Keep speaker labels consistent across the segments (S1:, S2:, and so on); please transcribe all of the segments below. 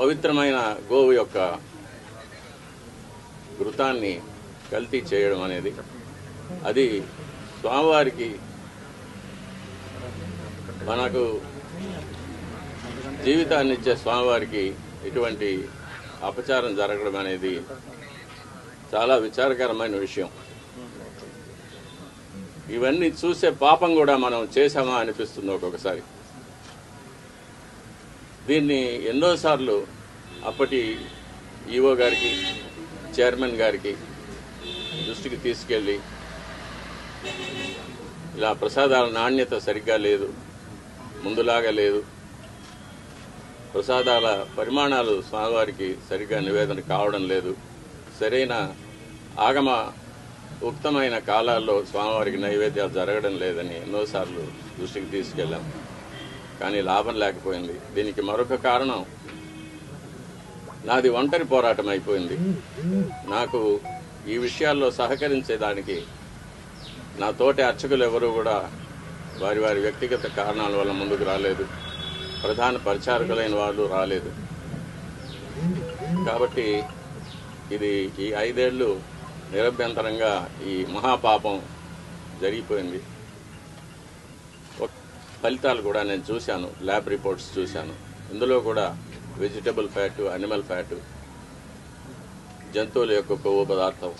S1: పవిత్రమైన గోవు యొక్క ఘృతాన్ని కల్తీ చేయడం అనేది అది స్వామివారికి మనకు జీవితాన్ని ఇచ్చే స్వామివారికి ఇటువంటి అపచారం జరగడం అనేది చాలా విచారకరమైన విషయం. ఇవన్నీ చూసే పాపం కూడా మనం చేశామా అనిపిస్తుంది ఒక్కొక్కసారి. దీన్ని ఎన్నోసార్లు అప్పటి ఈవో గారికి, చైర్మన్ గారికి దృష్టికి తీసుకెళ్ళి ఇలా ప్రసాదాల నాణ్యత సరిగ్గా లేదు, ముందులాగా లేదు, ప్రసాదాల పరిమాణాలు స్వామివారికి సరిగ్గా నివేదన కావడం లేదు, సరైన ఆగమ ఉక్తమైన కాలాల్లో స్వామివారికి నైవేద్యాలు జరగడం లేదని ఎన్నోసార్లు దృష్టికి తీసుకెళ్ళాం. కానీ లాభం లేకపోయింది. దీనికి మరొక కారణం నాది ఒంటరి పోరాటం అయిపోయింది. నాకు ఈ విషయాల్లో సహకరించేదానికి నా తోటి అర్చకులు ఎవరూ కూడా వారి వారి వ్యక్తిగత కారణాల వల్ల ముందుకు రాలేదు. ప్రధాన పరిచారకులైన వాళ్ళు రాలేదు. కాబట్టి ఇది ఈ 5 ఏళ్ళు నిరభ్యంతరంగా ఈ మహాపాపం జరిగిపోయింది. ఫలితాలు కూడా నేను చూశాను, ల్యాబ్ రిపోర్ట్స్ చూశాను. ఇందులో కూడా వెజిటబుల్ ఫ్యాటు, అనిమల్ ఫ్యాటు, జంతువుల యొక్క కొవ్వు పదార్థం,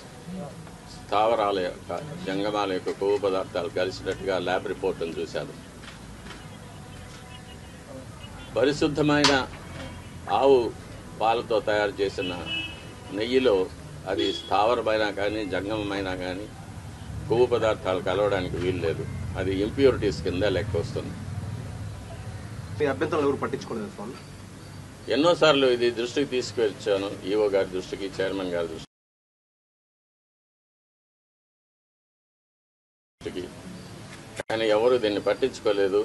S1: స్థావరాల యొక్క జంగమాల యొక్క కొవ్వు పదార్థాలు కలిసినట్టుగా ల్యాబ్ రిపోర్ట్ను చూశాను. పరిశుద్ధమైన ఆవు పాలతో తయారు చేసిన నెయ్యిలో అది స్థావరమైనా కానీ జంగమైనా కానీ కొవ్వు పదార్థాలు కలవడానికి వీలు లేదు. అది ఇంప్యూరిటీస్ కింద లెక్క వస్తుంది. ఎన్నోసార్లు ఇది దృష్టికి తీసుకువచ్చాను, ఈవో గారి దృష్టికి, చైర్మన్ గారి దృష్టికి, కానీ ఎవరు దీన్ని పట్టించుకోలేదు.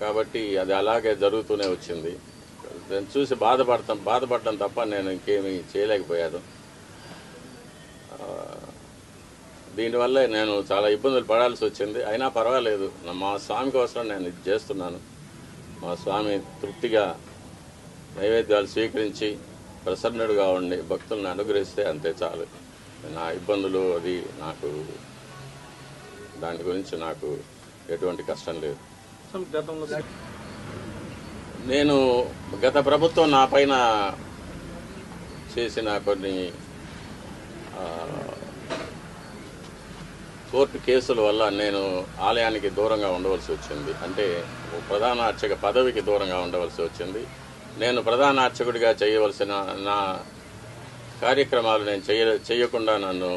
S1: కాబట్టి అది అలాగే జరుగుతూనే వచ్చింది. నేను చూసి బాధపడటం తప్ప నేను ఇంకేమీ చేయలేకపోయాను. దీనివల్ల నేను చాలా ఇబ్బందులు పడాల్సి వచ్చింది. అయినా పర్వాలేదు, మా స్వామి కోసం నేను ఇది చేస్తున్నాను. మా స్వామి తృప్తిగా నైవేద్యాలు స్వీకరించి ప్రసన్నుడుగా ఉండి భక్తులను అనుగ్రహిస్తే అంతే చాలు. నా ఇబ్బందులు అది నాకు దాని గురించి నాకు ఎటువంటి కష్టం లేదు. నేను గత ప్రభుత్వం నా పైన చేసిన కొన్ని కోర్టు కేసుల వల్ల నేను ఆలయానికి దూరంగా ఉండవలసి వచ్చింది. అంటే ప్రధాన అర్చక పదవికి దూరంగా ఉండవలసి వచ్చింది. నేను ప్రధాన అర్చకుడిగా చేయవలసిన నా కార్యక్రమాలు నేను చేయకుండా నన్ను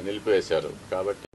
S1: నిలిపివేశారు. కాబట్టి